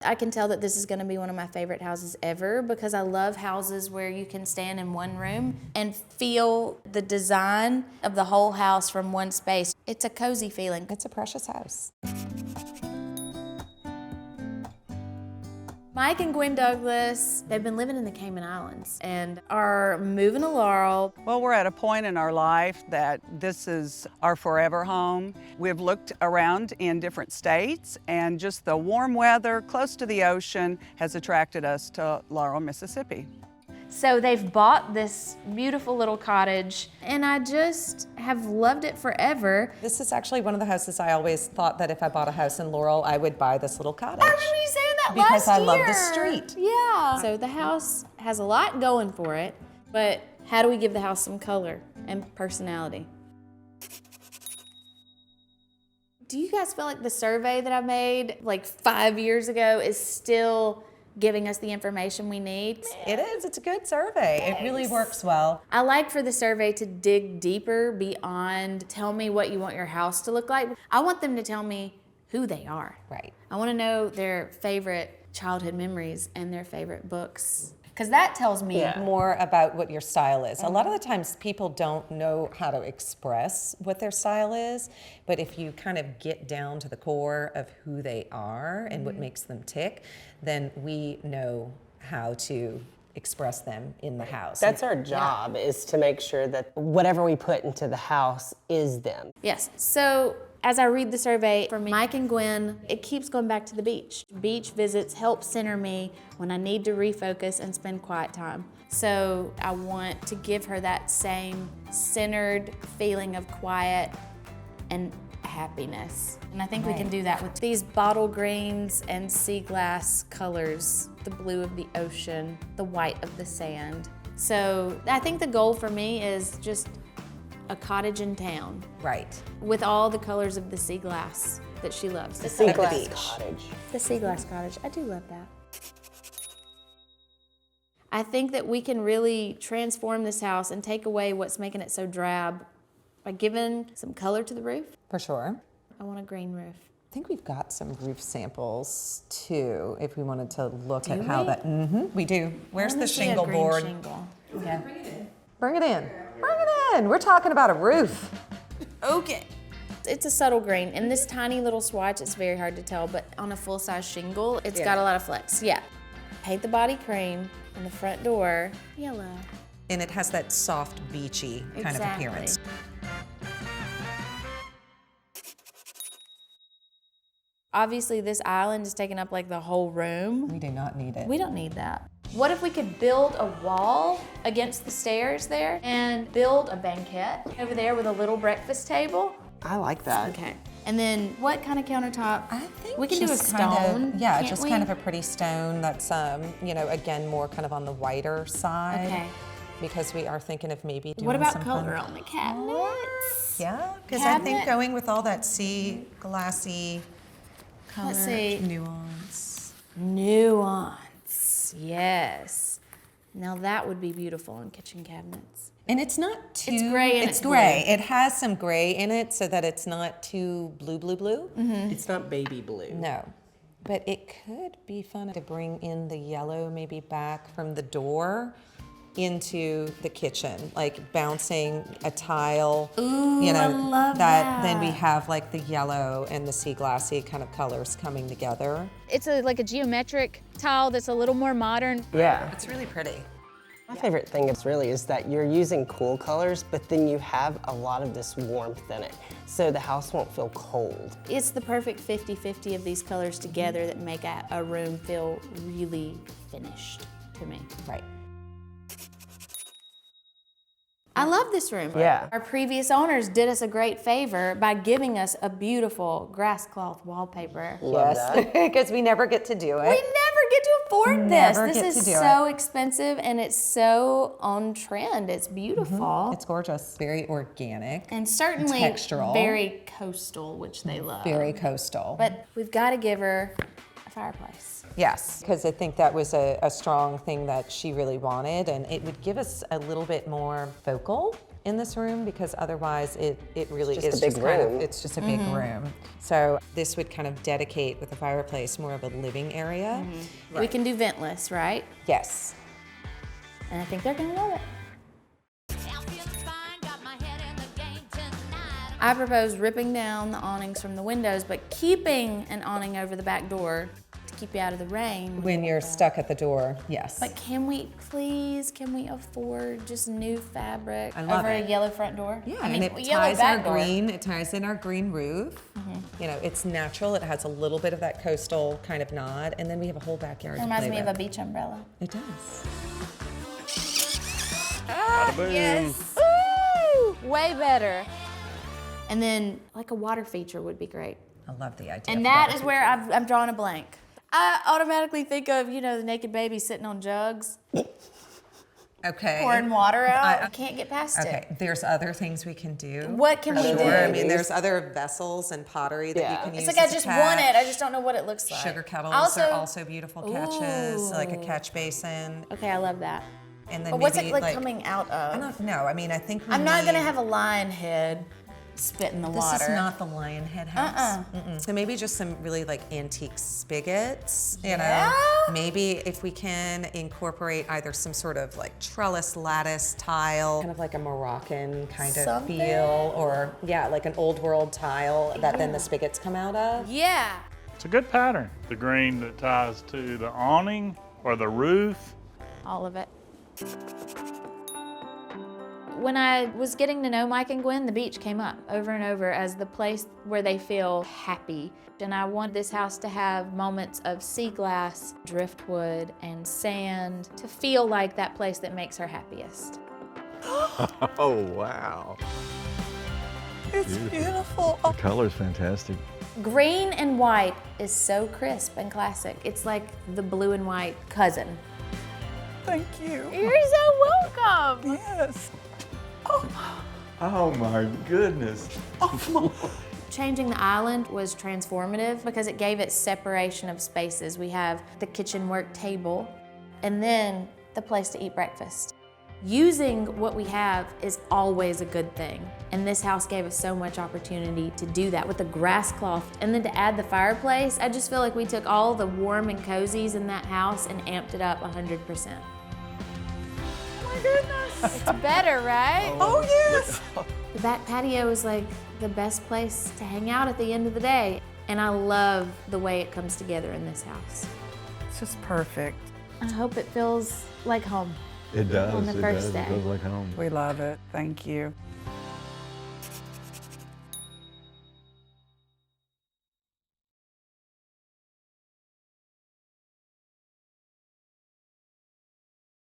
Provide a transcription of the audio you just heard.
I can tell that this is gonna be one of my favorite houses ever because I love houses where you can stand in one room and feel the design of the whole house from one space. It's a cozy feeling. It's a precious house. Mike and Gwen Douglas, they've been living in the Cayman Islands and are moving to Laurel. Well, we're at a point in our life that this is our forever home. We've looked around in different states, and just the warm weather close to the ocean has attracted us to Laurel, Mississippi. So they've bought this beautiful little cottage, and I just have loved it forever. This is actually one of the houses I always thought that if I bought a house in Laurel, I would buy this little cottage. I remember you saying that because last I love the year. street. Yeah. So the house has a lot going for it, but how do we give the house some color and personality? Do you guys feel like the survey that I made like 5 years ago is still giving us the information we need? It is, it's a good survey. It really works well. I like for the survey to dig deeper beyond tell me what you want your house to look like. I want them to tell me who they are. Right. I want to know their favorite childhood memories and their favorite books. Because that tells me more about what your style is. A lot of the times people don't know how to express what their style is, but if you kind of get down to the core of who they are and what makes them tick, then we know how to express them in the house. That's our job, is to make sure that whatever we put into the house is them. Yes. So as I read the survey, for Mike and Gwen, it keeps going back to the beach. Beach visits help center me when I need to refocus and spend quiet time. So I want to give her that same centered feeling of quiet and happiness. And I think we can do that with these bottle greens and sea glass colors, the blue of the ocean, the white of the sand. So I think the goal for me is just a cottage in town. Right. With all the colors of the sea glass that she loves. The sea glass cottage. The sea glass cottage, I do love that. I think that we can really transform this house and take away what's making it so drab by giving some color to the roof. For sure. I want a green roof. I think we've got some roof samples too, if we wanted to look at Do how we? that, we do. Where's the See a shingle green board? shingle. Yeah. Bring it in. Bring it in. We're talking about a roof. Okay. It's a subtle green. In this tiny little swatch, it's very hard to tell, but on a full-size shingle, it's got a lot of flex. Yeah. Paint the body cream and the front door yellow. And it has that soft, beachy kind of appearance. Obviously, this island is taking up like the whole room. We do not need it. We don't need that. What if we could build a wall against the stairs there and build a banquette over there with a little breakfast table? I like that. Okay. And then what kind of countertop? I think we can do a just kind stone. of, yeah, can't just we? kind of a pretty stone that's, again, more kind of on the whiter side. Okay. Because we are thinking of maybe doing What about something. color on the cabinets? Yeah, because I think Cabinet? going with all that sea glassy color, Let's see. nuance. Nuance. Yes. Now that would be beautiful on kitchen cabinets. And it's not too. It's gray and it's it's gray. blue. It has some gray in it so that it's not too blue. It's not baby blue. No. But it could be fun to bring in the yellow maybe back from the door into the kitchen, like bouncing a tile. Ooh, I love that. Then we that. have like the yellow and the sea glassy kind of colors coming together. It's like a geometric tile that's a little more modern. Yeah. It's really pretty. My favorite thing is that you're using cool colors, but then you have a lot of this warmth in it, so the house won't feel cold. It's the perfect 50-50 of these colors together that make a room feel really finished to me. Right. I love this room. Yeah. Our previous owners did us a great favor by giving us a beautiful grass cloth wallpaper. Love that. Because we never get to do it. We never get to afford this. Never This get is to do so expensive and it's so on trend. It's beautiful. It's gorgeous. Very organic. And certainly textural. very coastal, which they love. Very coastal. But we've got to give her a fireplace. Yes, because I think that was a strong thing that she really wanted, and it would give us a little bit more focal in this room because otherwise it really just a is big just kind of, room. it's just a big room. So this would kind of dedicate with the fireplace more of a living area. We can do ventless, right? Yes. And I think they're gonna love it. I propose ripping down the awnings from the windows, but keeping an awning over the back door to keep you out of the rain. When you're stuck at the door, yes. But can we afford just new fabric I love over it. a yellow front door? Yeah, I mean, and it yellow ties our back door. green. It ties in our green roof. You know, it's natural. It has a little bit of that coastal kind of nod, and then we have a whole backyard. It to reminds play me of with. a beach umbrella. It does. Yes. Ooh, way better. And then like a water feature would be great. I love the idea. And of that water is where I'm drawing a blank. I automatically think of, you know, the naked baby sitting on jugs, Okay. pouring water out. I can't get past Okay, it. there's other things we can do. What can we do? I mean, there's other vessels and pottery that Yeah. you can use. It's like I as a just catch. want it. I just don't know what it looks like. Sugar kettles Also- are also beautiful catches, like a Ooh. catch basin, Okay, I love that. and then But what's maybe it like coming out I of? don't know. I mean, I think we I'm not gonna need- have a lion head spit in the This water. is not the lion head house. So maybe just some really like antique spigots, you Yeah? know? Maybe if we can incorporate either some sort of like trellis lattice tile, kind of like a Moroccan kind of Something. feel, or yeah, like an old world tile that then the spigots come out of. Yeah. It's a good pattern. The green that ties to the awning or the roof. All of it. When I was getting to know Mike and Gwen, the beach came up over and over as the place where they feel happy. And I want this house to have moments of sea glass, driftwood, and sand to feel like that place that makes her happiest. Oh, wow. It's beautiful. The color's fantastic. Green and white is so crisp and classic. It's like the blue and white cousin. Thank you. You're so welcome. Yes. Oh my goodness. Changing the island was transformative because it gave it separation of spaces. We have the kitchen work table and then the place to eat breakfast. Using what we have is always a good thing. And this house gave us so much opportunity to do that with the grass cloth. And then to add the fireplace, I just feel like we took all the warm and cozies in that house and amped it up 100%. Oh my goodness. It's better, right? Oh, yes. The back patio is like the best place to hang out at the end of the day. And I love the way it comes together in this house. It's just perfect. I hope it feels like home. It does. On the It first does. day. It feels like home. We love it. Thank you.